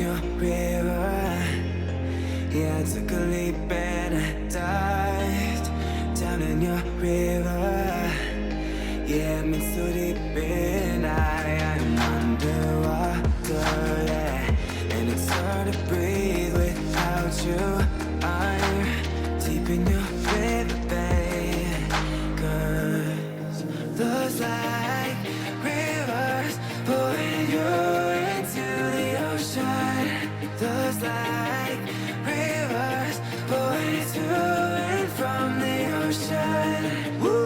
your river. Yeah, I took a leap and I dived down in your river. Yeah, I'm in so deep and I'm underwater, yeah. And it's hard to breathe without you. I'm deep in your river, babe. 'Cause those like rivers pulling you into the ocean. Those like rivers pulling to and from the ocean. Woo,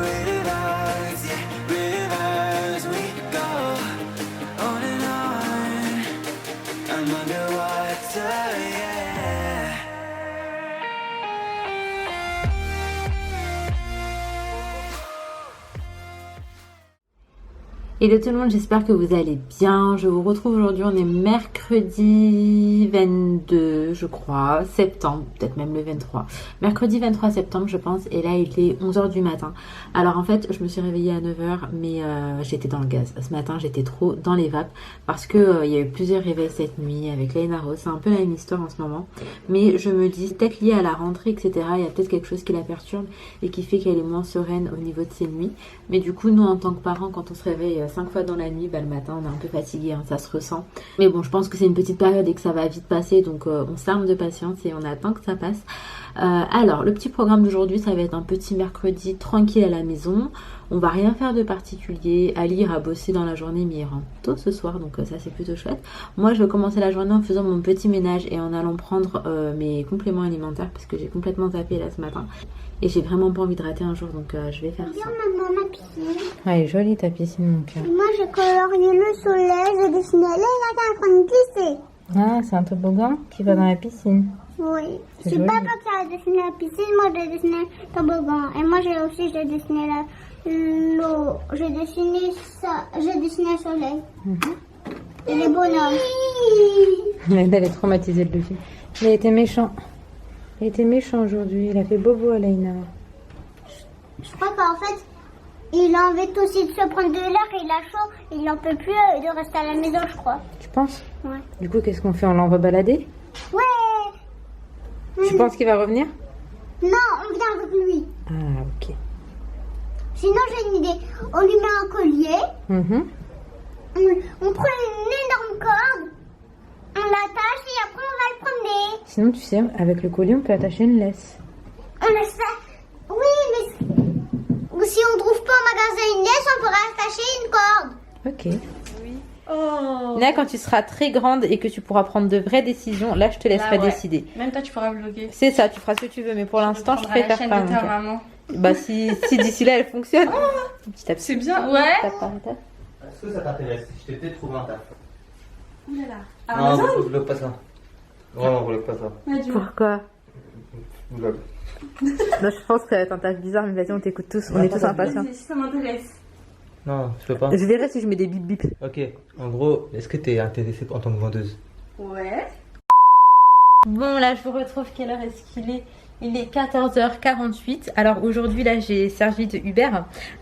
rivers, yeah, rivers, we go on and on. I'm underwater, yeah. Hello tout le monde, j'espère que vous allez bien. Je vous retrouve aujourd'hui, on est mercredi 22, je crois, septembre, peut-être même le 23. Mercredi 23 septembre, je pense, et là il est 11h du matin. Alors en fait, je me suis réveillée à 9h, mais j'étais dans le gaz. Ce matin, j'étais trop dans les vapes, parce que il y a eu plusieurs réveils cette nuit avec Laina Rose. C'est un peu la même histoire en ce moment. Mais je me dis, peut-être lié à la rentrée, etc., il y a peut-être quelque chose qui la perturbe et qui fait qu'elle est moins sereine au niveau de ses nuits. Mais du coup, nous, en tant que parents, quand on se réveille 5 fois dans la nuit, bah, le matin on est un peu fatigué, hein, ça se ressent. Mais bon, je pense que c'est une petite période et que ça va vite passer, donc on s'arme de patience et on attend que ça passe. Alors, le petit programme d'aujourd'hui, ça va être un petit mercredi tranquille à la maison. On va rien faire de particulier. Ali ira bosser dans la journée, mais il rentre tôt ce soir, donc ça c'est plutôt chouette. Moi, je vais commencer la journée en faisant mon petit ménage et en allant prendre mes compléments alimentaires parce que j'ai complètement zappé là ce matin. Et j'ai vraiment pas envie de rater un jour, donc je vais faire ça. Maman, ma piscine. Ouais, elle est jolie ta piscine, mon cœur. Moi, j'ai colorié le soleil, j'ai dessiné les lacs en train de glisser. Ah, c'est un toboggan qui va dans la piscine. Oui. C'est C'est joli. papa qui a dessiné la piscine, moi j'ai dessiné le toboggan. Et moi j'ai dessiné l'eau. J'ai dessiné ça, j'ai dessiné le soleil. Et les bonhommes. Elle est traumatisée de Luffy. Il a été méchant. Il a été méchant aujourd'hui. Il a fait bobo à Laina. Je crois qu'en fait, il a envie aussi de se prendre de l'air, il a chaud, il n'en peut plus de rester à la maison, je crois. Tu penses? Ouais. Du coup, qu'est-ce qu'on fait? On l'envoie balader? Ouais. Tu penses qu'il va revenir? Non, on vient avec lui. Ah, ok. Sinon, j'ai une idée. On lui met un collier, Mhm. on prend une énorme corde, on l'attache et après on va le promener. Sinon, tu sais, avec le collier, on peut attacher une laisse. On laisse ça. Oui, mais ou si on trouve pas en magasin une laisse, on pourra attacher une corde. Ok. Là, quand tu seras très grande et que tu pourras prendre de vraies décisions, là, je te laisserai Là, ouais. décider. Même toi, tu pourras vlogger. C'est ça, tu feras ce que tu veux, mais pour l'instant, je prendrai la préfère chaîne pas. de mon ta cœur. maman. Bah, si d'ici là, elle fonctionne. Petit à petit. C'est bien, ouais. Tape par étape. Est-ce que ça t'intéresse? Je t'ai peut-être trouvé un taf. Ouh là là. Non, Amazon. je vlog pas ça. Vraiment, je vlog pas ça. Ouais, dis-moi. Pourquoi? Vlog. Non, je pense que ça va être un taf bizarre, mais vas-y, on t'écoute tous. On est tous impatients. Si ça m'intéresse. Non, je peux pas. Je verrai si je mets des bip bip. Ok, en gros, est-ce que t'es intéressée en tant que vendeuse? Ouais. Bon, là, je vous retrouve. Quelle heure est-ce qu'il est? Il est 14h48. Alors aujourd'hui, là, j'ai servi de Uber.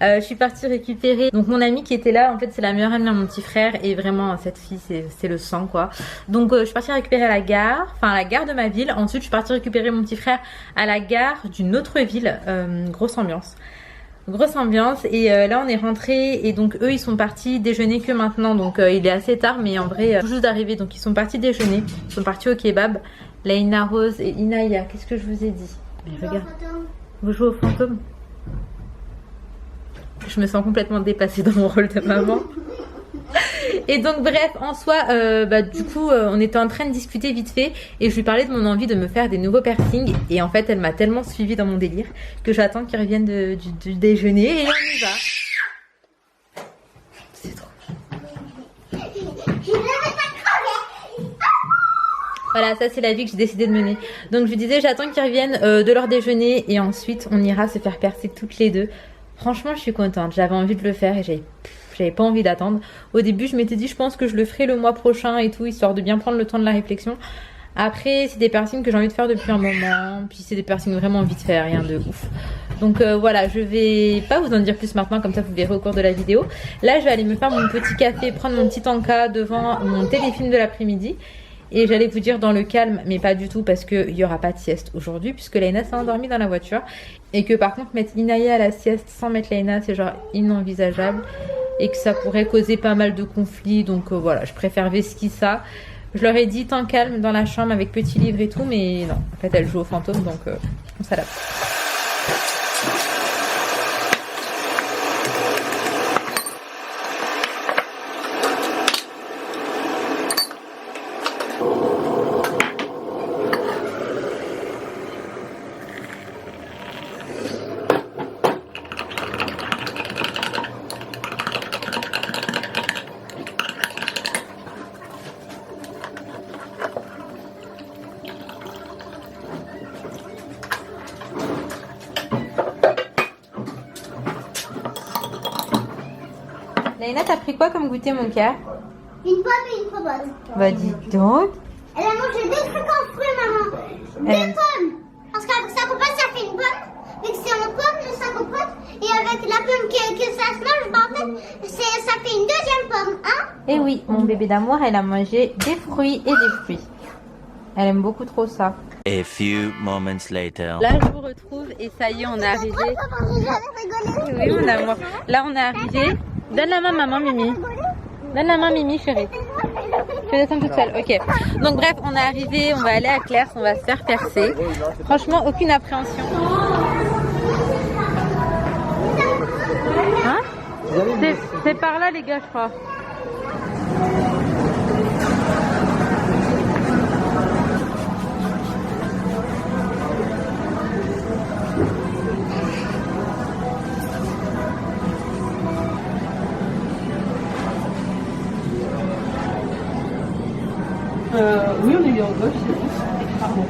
Je suis partie récupérer donc mon amie qui était là. En fait, c'est la meilleure amie de mon petit frère. Et vraiment, cette fille, c'est le sang, quoi. Donc, je suis partie récupérer à la gare. Enfin, à la gare de ma ville. Ensuite, je suis partie récupérer mon petit frère à la gare d'une autre ville. Grosse ambiance. Grosse ambiance. Et là, on est rentré. Et donc, eux, ils sont partis déjeuner que maintenant. Donc, il est assez tard. Mais en vrai, tout juste d'arriver. Donc, ils sont partis déjeuner. Ils sont partis au kebab. Laina Rose et Inaya, qu'est-ce que je vous ai dit? Mais regarde, vous jouez au fantôme? Je me sens complètement dépassée dans mon rôle de maman. Et donc bref, en soi, du coup, on était en train de discuter vite fait et je lui parlais de mon envie de me faire des nouveaux piercings. Et en fait, elle m'a tellement suivie dans mon délire que j'attends qu'ils reviennent du déjeuner et on y va. C'est trop. Voilà, ça c'est la vie que j'ai décidé de mener. Donc je lui disais, j'attends qu'ils reviennent de leur déjeuner et ensuite on ira se faire percer toutes les deux. Franchement, je suis contente. J'avais envie de le faire et j'avais pas envie d'attendre. Au début, je m'étais dit, je pense que je le ferai le mois prochain et tout, histoire de bien prendre le temps de la réflexion. Après, c'est des piercings que j'ai envie de faire depuis un moment. Puis c'est des piercings vraiment vite fait, rien de ouf. Donc voilà, je vais pas vous en dire plus maintenant, comme ça vous verrez au cours de la vidéo. Là, je vais aller me faire mon petit café, prendre mon petit encas devant mon téléfilm de l'après-midi. Et j'allais vous dire dans le calme, mais pas du tout parce qu'il n'y aura pas de sieste aujourd'hui puisque Laina s'est endormie dans la voiture. Et que par contre, mettre Inaya à la sieste sans mettre Laina, c'est genre inenvisageable. Et que ça pourrait causer pas mal de conflits. Donc voilà, je préfère vesquiller ça. Je leur ai dit tant calme dans la chambre avec petit livre et tout, mais non. En fait, elle joue au fantôme, donc on s'adapte. Laina, t'as pris quoi comme goûter, mon cœur? Une pomme et une framboise. Bah dis donc. Elle a mangé des trucs en fruits, maman. Deux pommes. Parce qu'avec sa compote, ça fait une pomme. Vu que c'est en pomme, sa compote. Et avec la pomme que ça se mange, bah, en fait, ça fait une deuxième pomme, hein? Et oui, mon bébé d'amour, elle a mangé des fruits et des fruits. Elle aime beaucoup trop ça. A few moments later. Là, je vous retrouve et ça y est, on est arrivé. Oui, mon amour. Là, on est arrivé. Donne la main, maman, Mimi. Donne la main, Mimi, chérie. Je vais descendre toute seule. Ok. Donc, bref, on est arrivé. On va aller à Claire's. On va se faire percer. Franchement, aucune appréhension. Hein? C'est par là, les gars, je crois. Oui, on est en gauche, c'est bon. Pardon.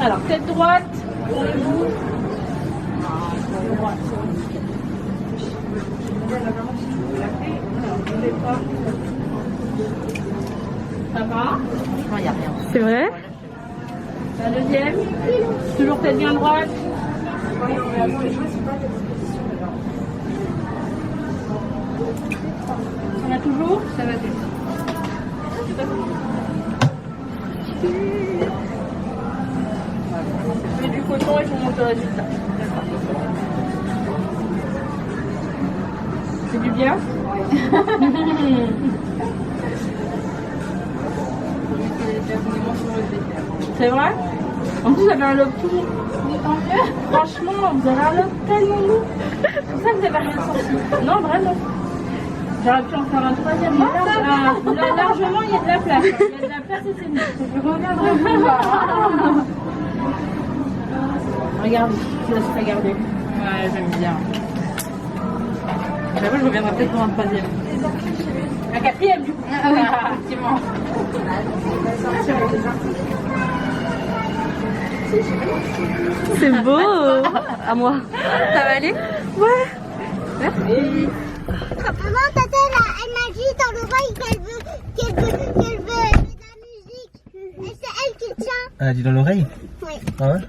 Alors, tête droite. Ça va? Il n'y a rien. C'est vrai? La deuxième. Toujours tête bien droite. On a toujours? Ça va bien. Mets du coton et je vous montre le résultat. C'est du bien? C'est vrai? En plus, vous avez un look tout. Franchement, vous avez un look tellement lourd. C'est pour ça que vous avez rien sorti. Non, vraiment. J'aurais pu en faire un troisième. Mais largement, il y a de la place. Il y a de la place et c'est mieux. Je reviendrai vous voir. Regarde, je laisse regarder. Ouais, j'aime bien. J'avoue, je reviendrai peut-être pour un troisième. Un quatrième, du coup. Ah oui, effectivement. C'est beau. À moi. Ça va aller? Ouais. Merci. Maman, tata, elle m'a dit dans l'oreille qu'elle veut de la musique. Et c'est elle qui tient. Elle a dit dans l'oreille? Oui. Ah ouais?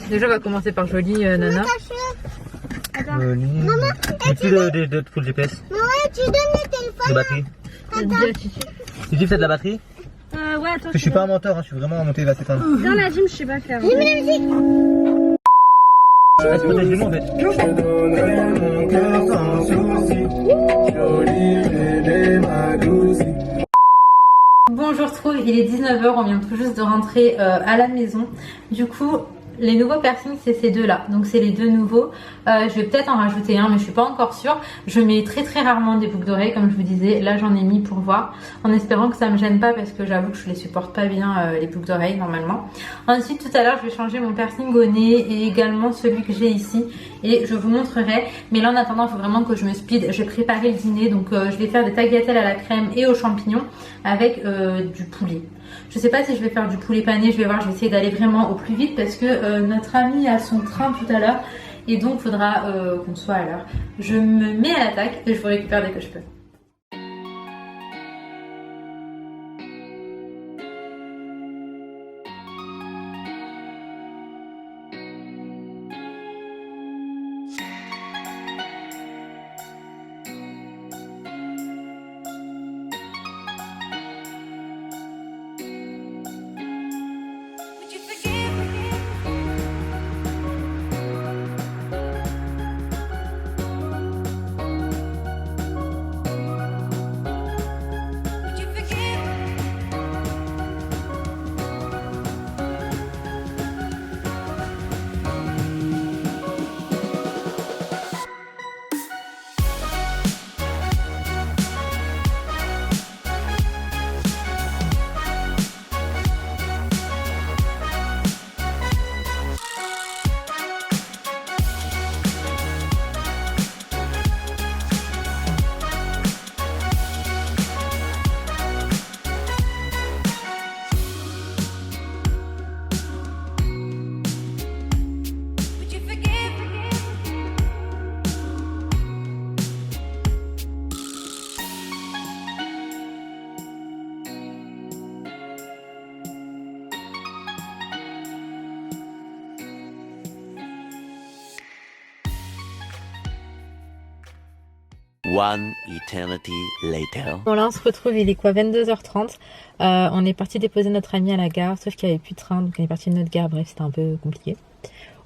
Déjà, on va commencer par jolie nana. Maman, Mets-tu de full GPS? maman, tu donnes le téléphone. De batterie? Tu dis que c'est de la batterie? Ouais, attends. Parce que je suis pas un menteur, hein, je suis vraiment monté la tête. Dans la gym, je sais pas faire. J'ai mis la musique. Elle se protège du nom en fait. Bon, je retrouve, il est 19h, on vient tout juste de rentrer à la maison. Du coup, Les nouveaux piercings, c'est ces deux-là. Donc c'est les deux nouveaux. Je vais peut-être en rajouter un, mais je suis pas encore sûre. Je mets très très rarement des boucles d'oreilles, comme je vous disais. Là, j'en ai mis pour voir, en espérant que ça me gêne pas, parce que j'avoue que je les supporte pas bien, les boucles d'oreilles normalement. Ensuite, tout à l'heure, je vais changer mon piercing au nez et également celui que j'ai ici. Et je vous montrerai. Mais là, en attendant, il faut vraiment que je me speed. J'ai préparé le dîner, donc je vais faire des tagliatelles à la crème et aux champignons avec du poulet. Je sais pas si je vais faire du poulet pané, je vais voir, je vais essayer d'aller vraiment au plus vite parce que notre ami a son train tout à l'heure et donc il faudra qu'on soit à l'heure. Je me mets à l'attaque et je vous récupère dès que je peux. One eternity later. Bon là on se retrouve, il est quoi, 22h30. On est parti déposer notre ami à la gare, sauf qu'il n'y avait plus de train, donc on est parti de notre gare, bref c'était un peu compliqué.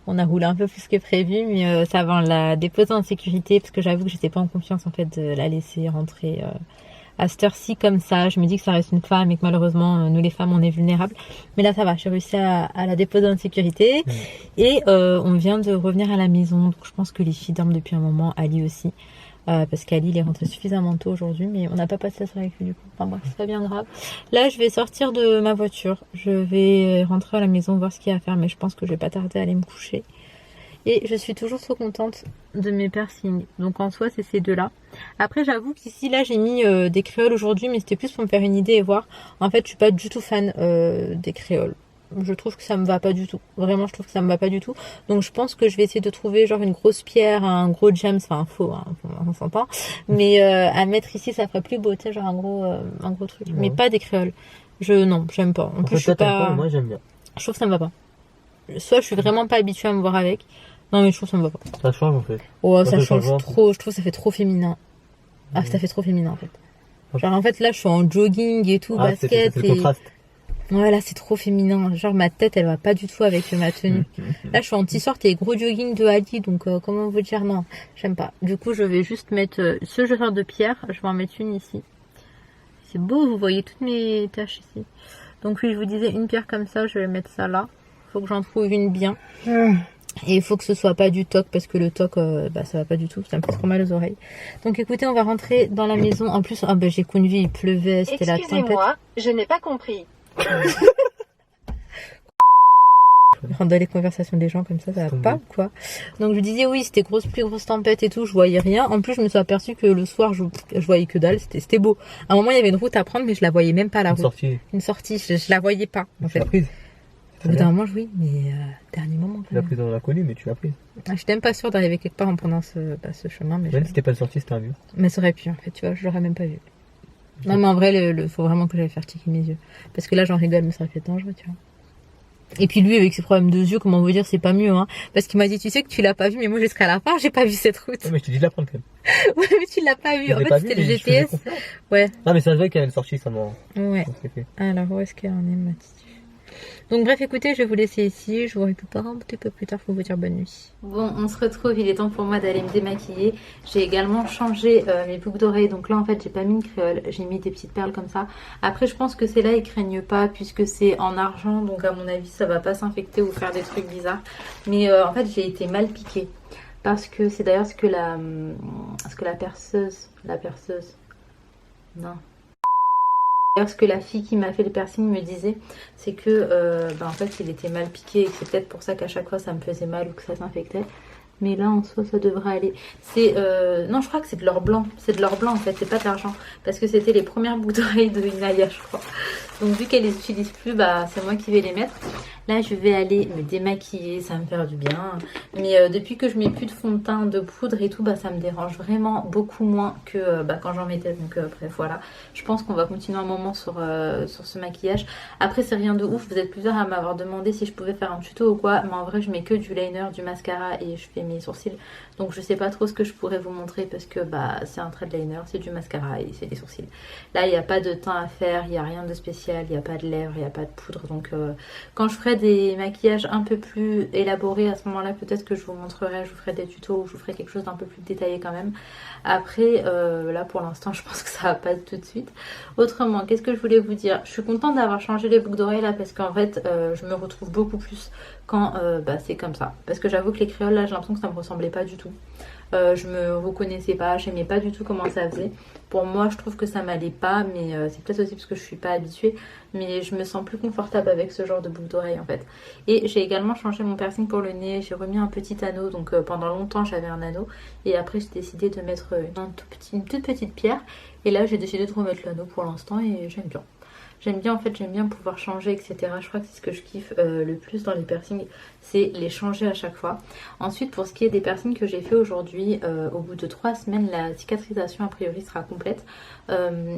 On a roulé un peu plus que prévu, mais ça va, on l'a déposé en sécurité, parce que j'avoue que j'étais pas en confiance en fait de la laisser rentrer à cette heure-ci comme ça. Je me dis que ça reste une femme et que malheureusement nous les femmes on est vulnérables. Mais là ça va, j'ai réussi à la déposer en sécurité. Et on vient de revenir à la maison, donc je pense que les filles dorment depuis un moment, Ali aussi. Parce qu'Ali il est rentré suffisamment tôt aujourd'hui, mais on n'a pas passé la soirée avec lui du coup. Enfin bref, c'est pas bien grave. Là je vais sortir de ma voiture, je vais rentrer à la maison voir ce qu'il y a à faire, mais je pense que je vais pas tarder à aller me coucher. Et je suis toujours trop contente de mes piercings. Donc en soi c'est ces deux là. Après j'avoue qu'ici là j'ai mis des créoles aujourd'hui, mais c'était plus pour me faire une idée et voir. En fait je suis pas du tout fan des créoles. Je trouve que ça me va pas du tout. Vraiment, je trouve que ça me va pas du tout. Donc, je pense que je vais essayer de trouver genre une grosse pierre, un gros gems, enfin un faux, hein, on s'entend. Mais à mettre ici, ça ferait plus beau, tu sais, genre un gros truc. Ouais. Mais pas des créoles. Non, j'aime pas. En plus, je suis pas. Moi, j'aime bien. Je trouve que ça me va pas. Soit je suis vraiment pas habituée à me voir avec. Non, mais je trouve que ça me va pas. Ça change en fait. Oh, ça change trop. Je trouve que ça fait trop féminin. Ah, ça fait trop féminin en fait. Genre en fait là, je suis en jogging et tout, basket. C'est le contraste. Ouais, là c'est trop féminin, genre ma tête elle va pas du tout avec ma tenue. Là je suis en t-shirt et gros jogging de Ali, donc comment vous dire, non, j'aime pas. Du coup je vais juste mettre ce jeu de pierre, je vais en mettre une ici. C'est beau, vous voyez toutes mes taches ici. Donc oui, je vous disais une pierre comme ça, je vais mettre ça là. Faut que j'en trouve une bien. Et il faut que ce soit pas du toc, parce que le toc ça va pas du tout, ça me fait trop mal aux oreilles. Donc écoutez, on va rentrer dans la maison. En plus j'ai conduit, il pleuvait, c'était la tempête. Excusez-moi, je n'ai pas compris. Rentre dans les conversations des gens comme ça va pas quoi. Donc je vous disais oui, c'était grosse pluie, grosse tempête et tout, je voyais rien. En plus je me suis aperçue que le soir je voyais que dalle, c'était beau. À un moment il y avait une route à prendre, mais je la voyais même pas, la route. Une sortie, je la voyais pas en fait. Prise. Au bout d'un moment oui, mais dernier moment. Tu l'as prise dans l'inconnu, mais tu l'as prise. Je suis même pas sûre d'arriver quelque part en prenant ce chemin. Mais même si t'es pas sorti, c'était un mur. Mais ça aurait pu en fait, tu vois, je l'aurais même pas vu. Non mais en vrai, faut vraiment que j'aille faire tiquer mes yeux. Parce que là j'en rigole, mais ça aurait fait dangereux, tu vois. Et puis lui avec ses problèmes de yeux, comment vous dire, c'est pas mieux, hein. Parce qu'il m'a dit, tu sais que tu l'as pas vu, mais moi jusqu'à la fin, j'ai pas vu cette route. Ouais, mais je te dis de la prendre quand même. Ouais, mais tu l'as pas vu. En fait, c'était le GPS. Ouais. Non, mais ça se voit qu'elle est sortie, ça m'a. Ouais. Alors, où est-ce qu'elle en est, ma petite? Donc bref, écoutez, je vais vous laisser ici. Je vous récupère un petit peu plus tard pour vous dire bonne nuit. Bon, on se retrouve. Il est temps pour moi d'aller me démaquiller. J'ai également changé mes boucles d'oreilles. Donc là, en fait, j'ai pas mis une créole. J'ai mis des petites perles comme ça. Après, je pense que c'est là, ils craignent pas puisque c'est en argent. Donc à mon avis, ça va pas s'infecter ou faire des trucs bizarres. Mais en fait, j'ai été mal piquée. Parce que c'est d'ailleurs ce que la perceuse... Non. D'ailleurs, ce que la fille qui m'a fait le piercing me disait, c'est que en fait il était mal piqué et que c'est peut-être pour ça qu'à chaque fois ça me faisait mal ou que ça s'infectait. Mais là en soi ça devrait aller. C'est non, je crois que c'est de l'or blanc. C'est de l'or blanc en fait, c'est pas de l'argent. Parce que c'était les premières boucles d'oreilles de Inaya, je crois. Donc vu qu'elle les utilise plus, bah c'est moi qui vais les mettre. Là je vais aller me démaquiller, ça va me faire du bien. Mais depuis que je mets plus de fond de teint, de poudre et tout, bah ça me dérange vraiment beaucoup moins que quand j'en mettais. Donc bref voilà. Je pense qu'on va continuer un moment sur ce maquillage. Après c'est rien de ouf, vous êtes plusieurs à m'avoir demandé si je pouvais faire un tuto ou quoi. Mais en vrai je mets que du liner, du mascara et je fais mes sourcils. Donc je sais pas trop ce que je pourrais vous montrer parce que c'est un trait de liner, c'est du mascara et c'est des sourcils. Là il n'y a pas de teint à faire, il n'y a rien de spécial, il n'y a pas de lèvres, il n'y a pas de poudre. Donc quand je ferai des maquillages un peu plus élaborés à ce moment là, peut-être que je vous montrerai, je vous ferai des tutos ou je vous ferai quelque chose d'un peu plus détaillé quand même. Après là pour l'instant je pense que ça va pas tout de suite. Autrement, qu'est-ce que je voulais vous dire? Je suis contente d'avoir changé les boucles d'oreilles là parce qu'en fait je me retrouve beaucoup plus quand c'est comme ça. Parce que j'avoue que les créoles là j'ai l'impression que ça me ressemblait pas du tout. Je me reconnaissais pas, j'aimais pas du tout comment ça faisait. Pour moi je trouve que ça m'allait pas, mais c'est peut-être aussi parce que je suis pas habituée. Mais je me sens plus confortable avec ce genre de boucle d'oreille en fait. Et j'ai également changé mon piercing pour le nez, j'ai remis un petit anneau. Donc pendant longtemps j'avais un anneau. Et après j'ai décidé de mettre une toute petite pierre. Et là j'ai décidé de remettre l'anneau pour l'instant et j'aime bien. J'aime bien en fait, j'aime bien pouvoir changer etc. Je crois que c'est ce que je kiffe le plus dans les piercings, c'est les changer à chaque fois. Ensuite pour ce qui est des piercings que j'ai fait aujourd'hui, au bout de 3 semaines la cicatrisation a priori sera complète.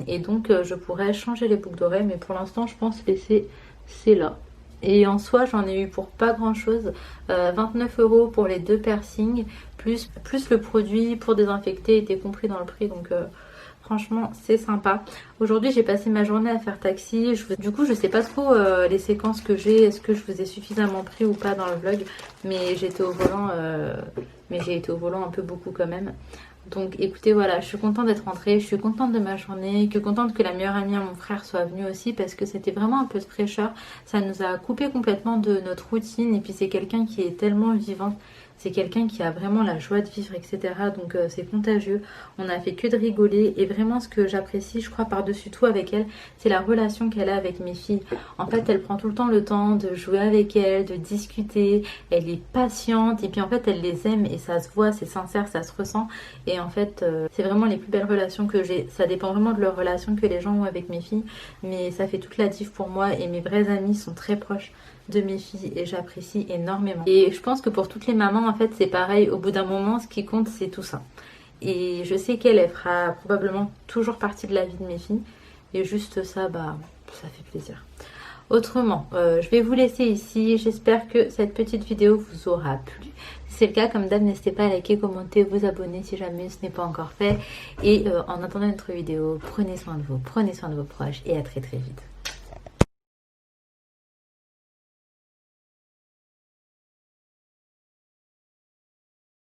Et donc je pourrais changer les boucles d'oreilles, mais pour l'instant je pense laisser c'est là. Et en soi j'en ai eu pour pas grand chose, 29 € pour les 2 piercings, plus le produit pour désinfecter était compris dans le prix, donc franchement c'est sympa. Aujourd'hui j'ai passé ma journée à faire taxi. Du coup je sais pas trop les séquences que j'ai, est-ce que je vous ai suffisamment pris ou pas dans le vlog. Mais j'ai été au volant un peu beaucoup quand même. Donc écoutez voilà, je suis contente d'être rentrée, je suis contente de ma journée, contente que la meilleure amie à mon frère soit venue aussi parce que c'était vraiment un peu de fraîcheur. Ça nous a coupé complètement de notre routine et puis c'est quelqu'un qui est tellement vivant. C'est quelqu'un qui a vraiment la joie de vivre, etc. Donc c'est contagieux. On a fait que de rigoler. Et vraiment ce que j'apprécie, je crois, par-dessus tout avec elle, c'est la relation qu'elle a avec mes filles. En fait, elle prend tout le temps le temps de jouer avec elles, de discuter. Elle est patiente. Et puis en fait, elle les aime et ça se voit, c'est sincère, ça se ressent. Et en fait, c'est vraiment les plus belles relations que j'ai. Ça dépend vraiment de leur relation que les gens ont avec mes filles. Mais ça fait toute la diff pour moi. Et mes vrais amis sont très proches de mes filles et j'apprécie énormément. Et je pense que pour toutes les mamans en fait c'est pareil, au bout d'un moment ce qui compte c'est tout ça. Et je sais qu'elle fera probablement toujours partie de la vie de mes filles et juste ça ça fait plaisir. Autrement, je vais vous laisser ici. J'espère que cette petite vidéo vous aura plu. Si c'est le cas, comme d'hab, n'hésitez pas à liker, commenter, vous abonner si jamais ce n'est pas encore fait. Et en attendant notre vidéo, prenez soin de vous, prenez soin de vos proches et à très très vite.